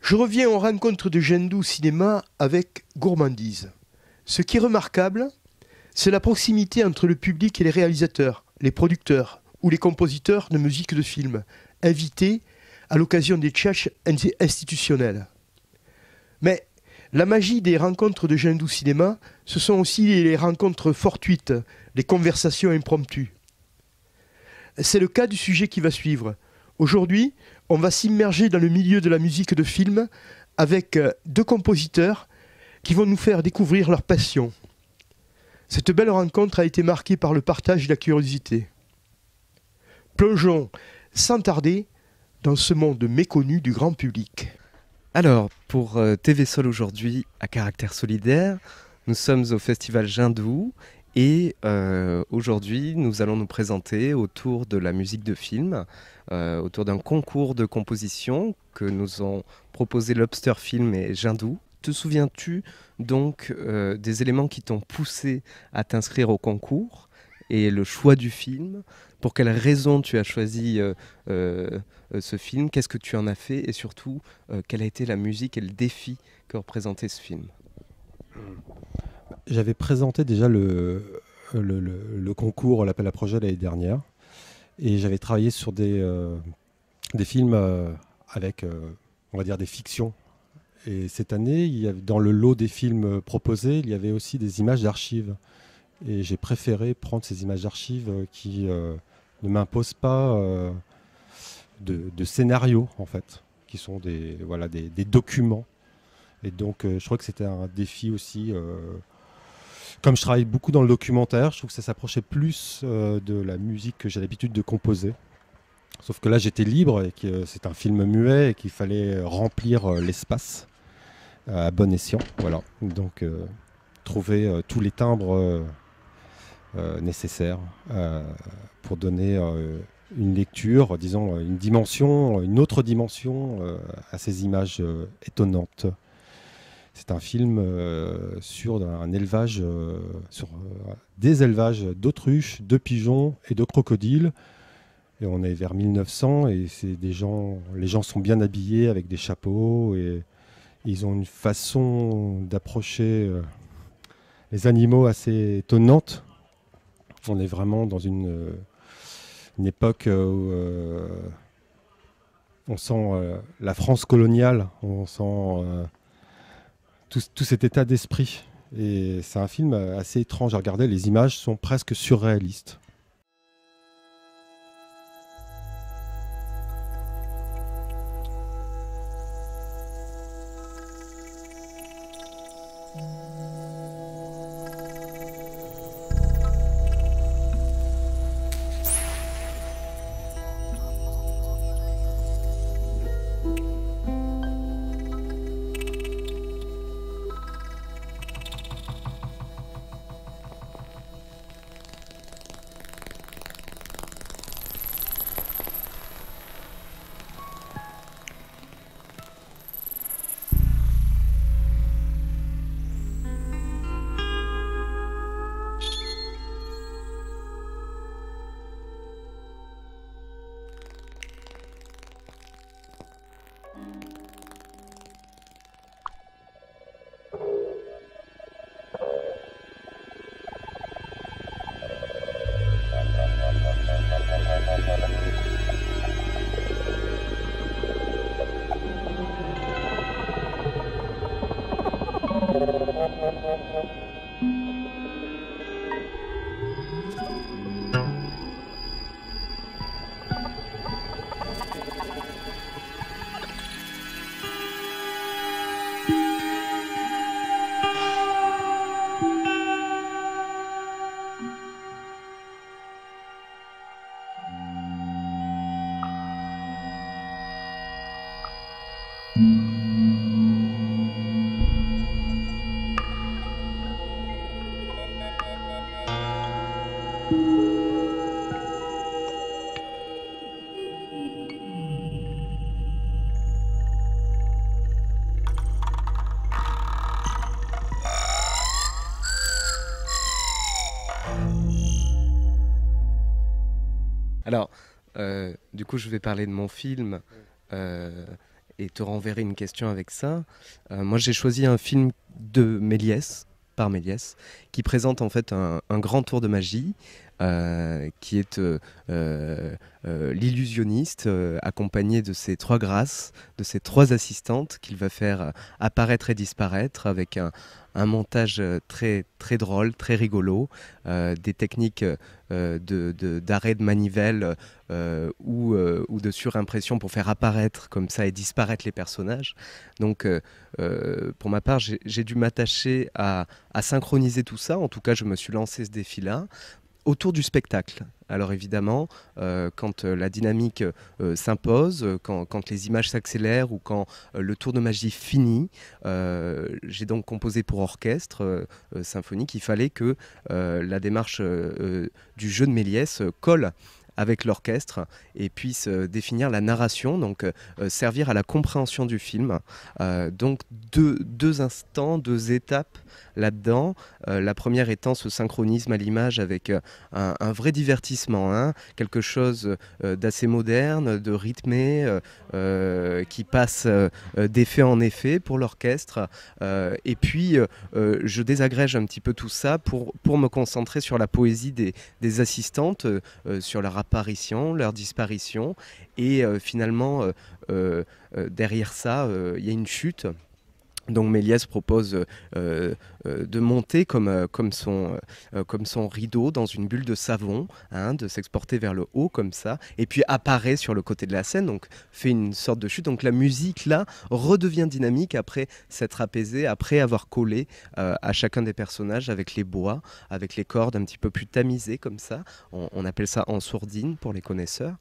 Je reviens aux rencontres de Jendou Cinéma avec gourmandise. Ce qui est remarquable, c'est la proximité entre le public et les réalisateurs, les producteurs ou les compositeurs de musique de film, invités à l'occasion des tchatchs institutionnels. Mais la magie des rencontres de Jendou Cinéma, ce sont aussi les rencontres fortuites, les conversations impromptues. C'est le cas du sujet qui va suivre. Aujourd'hui, on va s'immerger dans le milieu de la musique de film avec deux compositeurs qui vont nous faire découvrir leur passion. Cette belle rencontre a été marquée par le partage et la curiosité. Plongeons sans tarder dans ce monde méconnu du grand public. Alors, pour TV Sol aujourd'hui, à caractère solidaire, nous sommes au festival Jendou et aujourd'hui, nous allons nous présenter autour de la musique de film, autour d'un concours de composition que nous ont proposé Lobster Film et Jendou. Te souviens-tu donc des éléments qui t'ont poussé à t'inscrire au concours et le choix du film? Pour quelles raisons tu as choisi ce film? Qu'est-ce que tu en as fait? Et surtout, quelle a été la musique et le défi que représentait ce film? J'avais présenté déjà le concours, l'appel à projet l'année dernière. Et j'avais travaillé sur des films avec, on va dire, des fictions. Et cette année, dans le lot des films proposés, il y avait aussi des images d'archives. Et j'ai préféré prendre ces images d'archives qui ne m'imposent pas de scénarios, en fait, qui sont des documents. Et donc, je crois que c'était un défi aussi. Comme je travaille beaucoup dans le documentaire, je trouve que ça s'approchait plus de la musique que j'ai l'habitude de composer. Sauf que là, j'étais libre et que c'est un film muet et qu'il fallait remplir l'espace à bon escient. Voilà. Donc, trouver tous les timbres nécessaires pour donner une lecture, disons une dimension, une autre dimension à ces images étonnantes. C'est un film sur un élevage, sur des élevages d'autruches, de pigeons et de crocodiles. Et on est vers 1900 et les gens sont bien habillés avec des chapeaux et ils ont une façon d'approcher les animaux assez étonnante. On est vraiment dans une époque où on sent la France coloniale, on sent tout cet état d'esprit. Et c'est un film assez étrange à regarder, les images sont presque surréalistes. Alors, du coup, je vais parler de mon film et te renverrai une question avec ça. Moi, j'ai choisi un film de Méliès, par Méliès, qui présente en fait un grand tour de magie, qui est l'illusionniste, accompagné de ses 3 grâces, de ses 3 assistantes, qu'il va faire apparaître et disparaître avec un montage très, très drôle, très rigolo, des techniques d'arrêt de manivelle ou de surimpression pour faire apparaître comme ça et disparaître les personnages. Donc pour ma part, j'ai dû m'attacher à synchroniser tout ça. En tout cas, je me suis lancé ce défi-là autour du spectacle. Alors évidemment, quand la dynamique s'impose, quand les images s'accélèrent ou quand le tour de magie finit, j'ai donc composé pour orchestre symphonique. Il fallait que la démarche du jeu de Méliès colle avec l'orchestre et puisse définir la narration, donc servir à la compréhension du film. Donc deux instants, 2 étapes là-dedans. La première étant ce synchronisme à l'image avec un vrai divertissement, hein, quelque chose d'assez moderne, de rythmé, qui passe d'effet en effet pour l'orchestre. Et puis, je désagrège un petit peu tout ça pour me concentrer sur la poésie des assistantes, sur leur apparition, leur disparition. Et finalement, derrière ça, il y a une chute. Donc Méliès propose de monter comme son rideau dans une bulle de savon, hein, de s'exporter vers le haut comme ça, et puis apparaît sur le côté de la scène, donc fait une sorte de chute. Donc la musique là redevient dynamique après s'être apaisée, après avoir collé à chacun des personnages avec les bois, avec les cordes un petit peu plus tamisées comme ça. On appelle ça en sourdine pour les connaisseurs.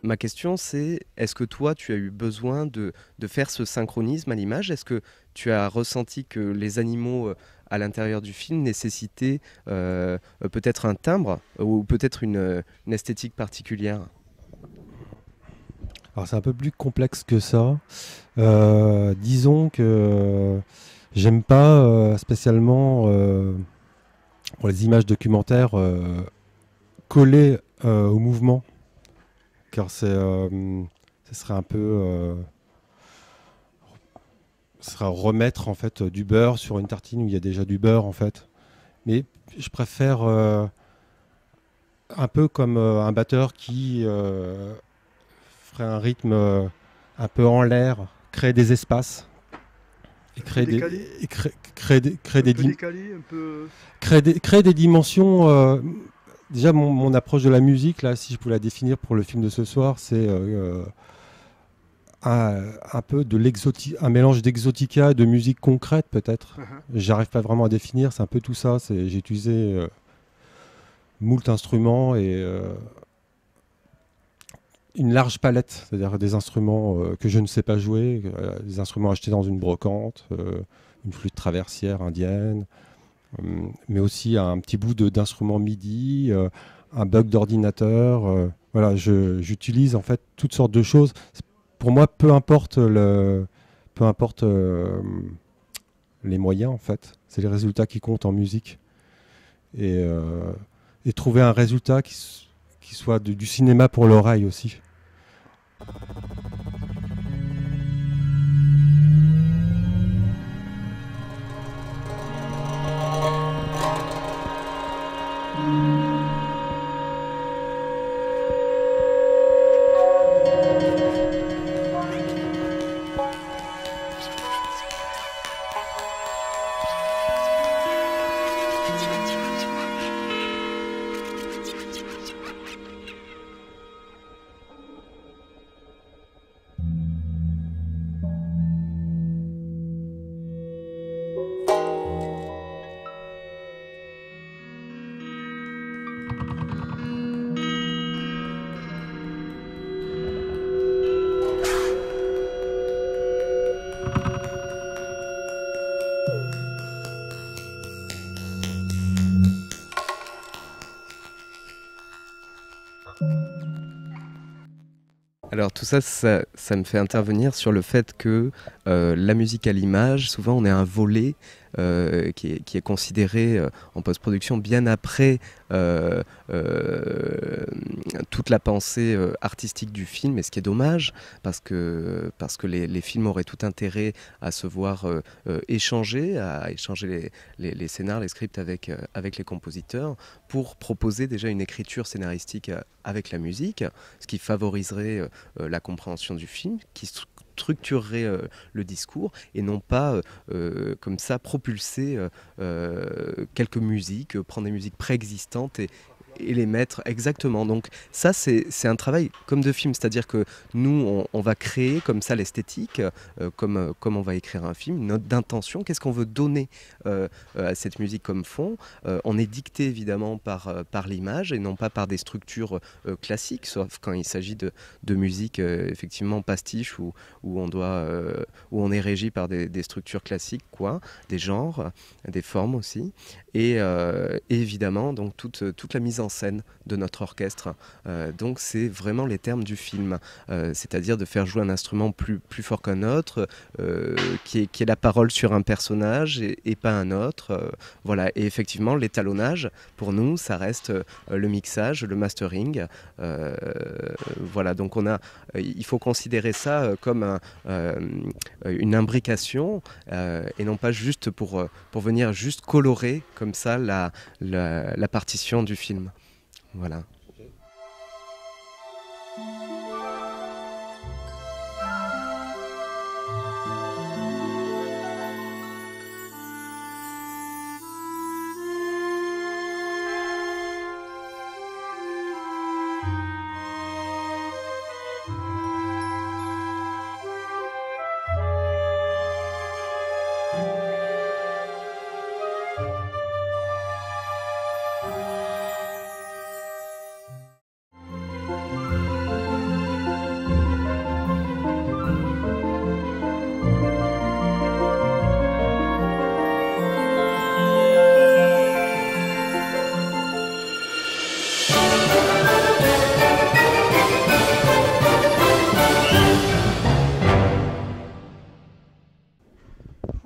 Ma question, c'est est-ce que toi, tu as eu besoin de faire ce synchronisme à l'image? Est-ce que tu as ressenti que les animaux à l'intérieur du film nécessitaient peut-être un timbre ou peut-être une esthétique particulière? Alors c'est un peu plus complexe que ça. Disons que j'aime pas spécialement pour les images documentaires coller au mouvement. Car ce serait un peu ce serait remettre en fait du beurre sur une tartine où il y a déjà du beurre en fait. Mais je préfère un peu comme un batteur qui ferait un rythme un peu en l'air, créer des espaces et créer des dimensions. Déjà, mon approche de la musique, là, si je pouvais la définir pour le film de ce soir, c'est un peu un mélange d'exotica et de musique concrète, peut-être. J'arrive pas vraiment à définir, c'est un peu tout ça. J'ai utilisé moult instruments et une large palette, c'est-à-dire des instruments que je ne sais pas jouer, des instruments achetés dans une brocante, une flûte traversière indienne, mais aussi un petit bout d'instrument MIDI, un bug d'ordinateur. Voilà, j'utilise en fait toutes sortes de choses. Pour moi, peu importe les moyens, en fait, c'est les résultats qui comptent en musique. Et trouver un résultat qui soit du cinéma pour l'oreille aussi. Alors tout ça, ça me fait intervenir sur le fait que la musique à l'image, souvent on est un volet qui est considéré en post-production bien après toute la pensée artistique du film, et ce qui est dommage parce que les films auraient tout intérêt à se voir échanger, à échanger les scénars, les scripts avec les compositeurs pour proposer déjà une écriture scénaristique avec la musique, ce qui favoriserait la compréhension du film, qui structurerait le discours et non pas comme ça propulser quelques musiques, prendre des musiques préexistantes et les mettre exactement. Donc ça c'est un travail comme de film, c'est-à-dire que nous on va créer comme ça l'esthétique, comme on va écrire un film, une note d'intention, qu'est-ce qu'on veut donner à cette musique comme fond. On est dicté évidemment par l'image et non pas par des structures classiques, sauf quand il s'agit de musique effectivement pastiche où on est régi par des structures classiques, quoi, des genres, des formes aussi, et évidemment donc toute la mise en scène de notre orchestre. Donc c'est vraiment les termes du film, c'est-à-dire de faire jouer un instrument plus fort qu'un autre, qui est la parole sur un personnage et pas un autre. Voilà. Et effectivement, l'étalonnage, pour nous, ça reste le mixage, le mastering. Voilà, donc il faut considérer ça comme une imbrication et non pas juste pour venir juste colorer comme ça la partition du film. Voilà.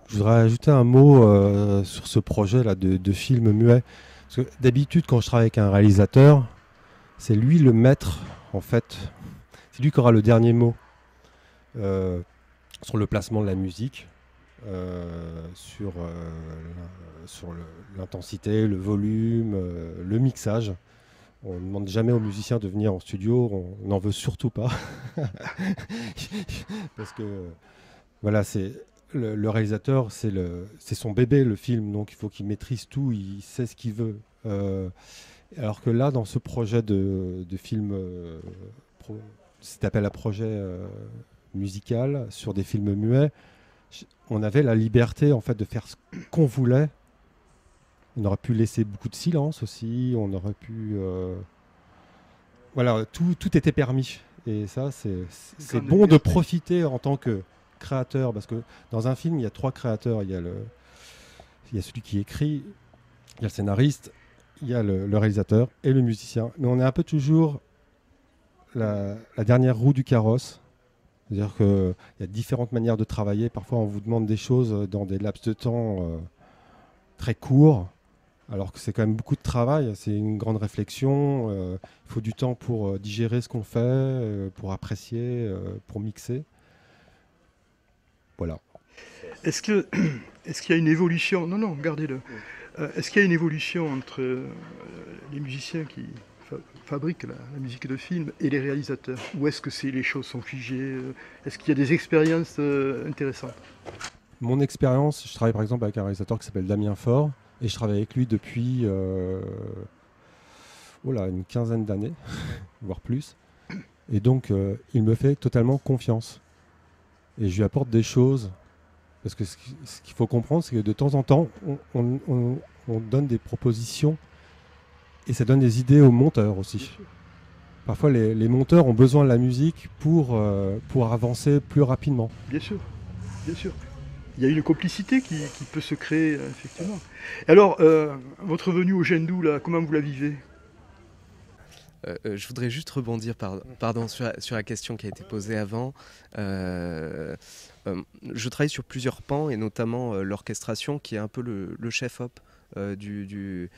Je voudrais ajouter un mot sur ce projet-là de film muet. Parce que d'habitude, quand je travaille avec un réalisateur, c'est lui le maître, en fait. C'est lui qui aura le dernier mot sur le placement de la musique, sur l'intensité, le volume, le mixage. On ne demande jamais aux musiciens de venir en studio, on n'en veut surtout pas. Parce que, voilà, le réalisateur, c'est son bébé, le film, donc il faut qu'il maîtrise tout, il sait ce qu'il veut. Alors que là, dans ce projet de film, c'est appelé un projet musical sur des films muets, on avait la liberté en fait de faire ce qu'on voulait On aurait pu laisser beaucoup de silence aussi, on aurait pu... Voilà, tout était permis. Et ça, c'est bon de profiter en tant que créateur, parce que dans un film, il y a 3 créateurs. Il y a celui qui écrit, il y a le scénariste, il y a le réalisateur et le musicien. Mais on est un peu toujours la dernière roue du carrosse. C'est-à-dire qu'il y a différentes manières de travailler. Parfois, on vous demande des choses dans des laps de temps très courts, alors que c'est quand même beaucoup de travail. C'est une grande réflexion. Il faut du temps pour digérer ce qu'on fait, pour apprécier, pour mixer. Voilà. Est-ce qu'il y a une évolution? Non, gardez-le. Est-ce qu'il y a une évolution entre les musiciens qui fabriquent la musique de film et les réalisateurs? Ou est-ce que les choses sont figées? Est-ce qu'il y a des expériences intéressantes? Mon expérience, je travaille par exemple avec un réalisateur qui s'appelle Damien Faure, et je travaille avec lui depuis une quinzaine d'années, voire plus. Et donc, il me fait totalement confiance. Et je lui apporte des choses. Parce que ce qu'il faut comprendre, c'est que de temps en temps, on donne des propositions et ça donne des idées aux monteurs aussi. Parfois, les monteurs ont besoin de la musique pour avancer plus rapidement. Bien sûr, bien sûr. Il y a une complicité qui peut se créer, effectivement. Et alors, votre venue au Gendou, là, comment vous la vivez? Je voudrais juste rebondir sur la question qui a été posée avant. Je travaille sur plusieurs pans, et notamment l'orchestration, qui est un peu le chef-op du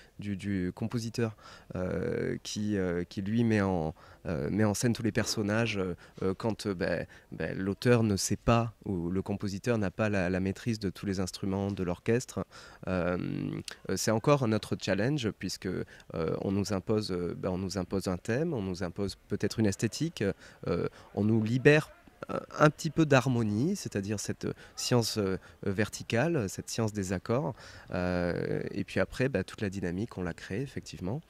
compositeur, qui lui met en scène tous les personnages quand l'auteur ne sait pas, ou le compositeur n'a pas la maîtrise de tous les instruments de l'orchestre. C'est encore un autre challenge, puisque on nous impose un thème, on nous impose peut-être une esthétique, on nous libère un petit peu d'harmonie, c'est-à-dire cette science verticale, cette science des accords, et puis après toute la dynamique on l'a créée effectivement.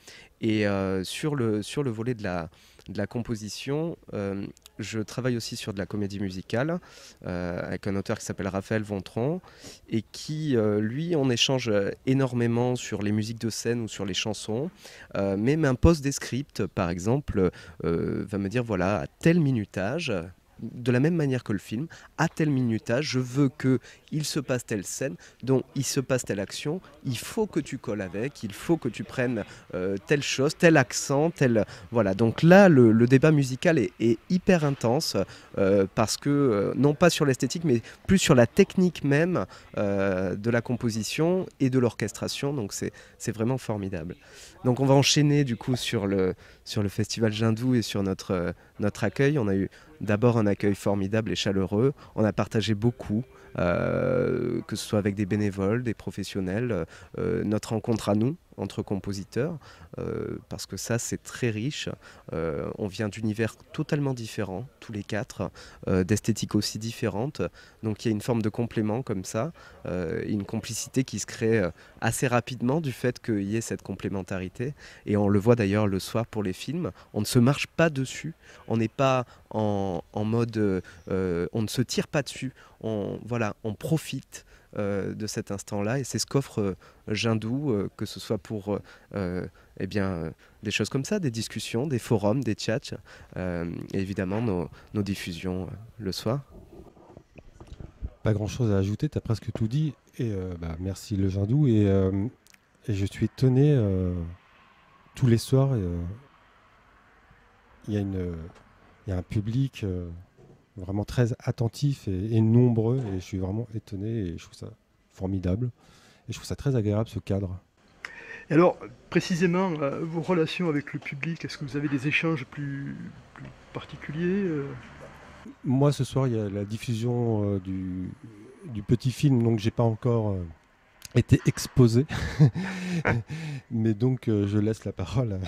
Et sur le volet de la composition, je travaille aussi sur de la comédie musicale avec un auteur qui s'appelle Raphaël Vontron, et qui lui, on échange énormément sur les musiques de scène ou sur les chansons, mais m'impose des scripts. Par exemple, va me dire voilà, à tel minutage, de la même manière que le film, à tel minutage, je veux qu'il se passe telle scène, donc il se passe telle action, il faut que tu colles avec, il faut que tu prennes telle chose, tel accent, tel... Voilà, donc là, le débat musical est hyper intense, parce que, non pas sur l'esthétique, mais plus sur la technique même de la composition et de l'orchestration, donc c'est vraiment formidable. Donc on va enchaîner du coup sur le festival Gendou et sur notre accueil. On a eu d'abord un accueil formidable et chaleureux. On a partagé beaucoup, que ce soit avec des bénévoles, des professionnels, notre rencontre à nous, entre compositeurs, parce que ça c'est très riche. On vient d'univers totalement différents, tous les quatre, d'esthétiques aussi différentes. Donc il y a une forme de complément comme ça, une complicité qui se crée assez rapidement du fait qu'il y ait cette complémentarité. Et on le voit d'ailleurs le soir pour les films, on ne se marche pas dessus, on n'est pas en mode... on ne se tire pas dessus, on profite de cet instant-là, et c'est ce qu'offre Gendou, que ce soit pour des choses comme ça, des discussions, des forums, des chats, et évidemment nos diffusions le soir. Pas grand-chose à ajouter, tu as presque tout dit, et merci le Gendou, et je suis étonné, tous les soirs, il y a un public vraiment très attentif et nombreux, et je suis vraiment étonné, et je trouve ça formidable, et je trouve ça très agréable, ce cadre. Et alors, précisément, vos relations avec le public, est-ce que vous avez des échanges plus particuliers Moi, ce soir, il y a la diffusion du petit film, donc j'ai pas encore été exposé, mais donc je laisse la parole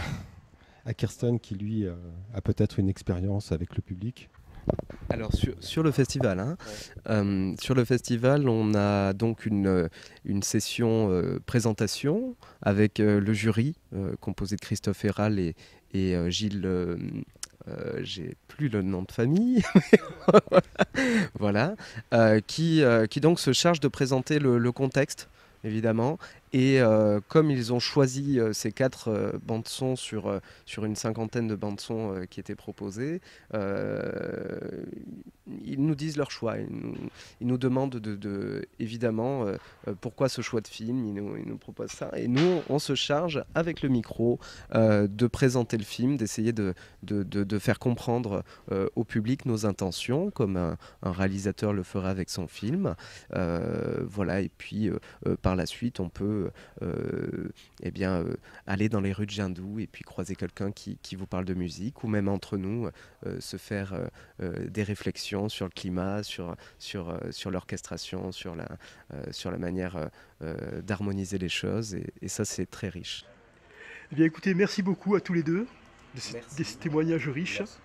à Kirsten, qui lui a peut-être une expérience avec le public. Alors sur le festival, sur le festival, on a donc une session présentation avec le jury composé de Christophe Héral et Gilles. J'ai plus le nom de famille, voilà, qui donc se charge de présenter le contexte, évidemment, Et comme ils ont choisi ces 4 bandes-son sur une cinquantaine de bandes-son qui étaient proposées, ils nous disent leur choix. Ils nous demandent évidemment pourquoi ce choix de film. Ils nous proposent ça. Et nous, on se charge avec le micro de présenter le film, d'essayer de faire comprendre au public nos intentions, comme un réalisateur le ferait avec son film. Voilà, et puis par la suite, on peut aller dans les rues de Jindou et puis croiser quelqu'un qui vous parle de musique, ou même entre nous se faire des réflexions sur le climat, sur l'orchestration, sur la manière d'harmoniser les choses, et ça, c'est très riche. Eh bien écoutez, merci beaucoup à tous les deux de ces témoignages riches. Merci.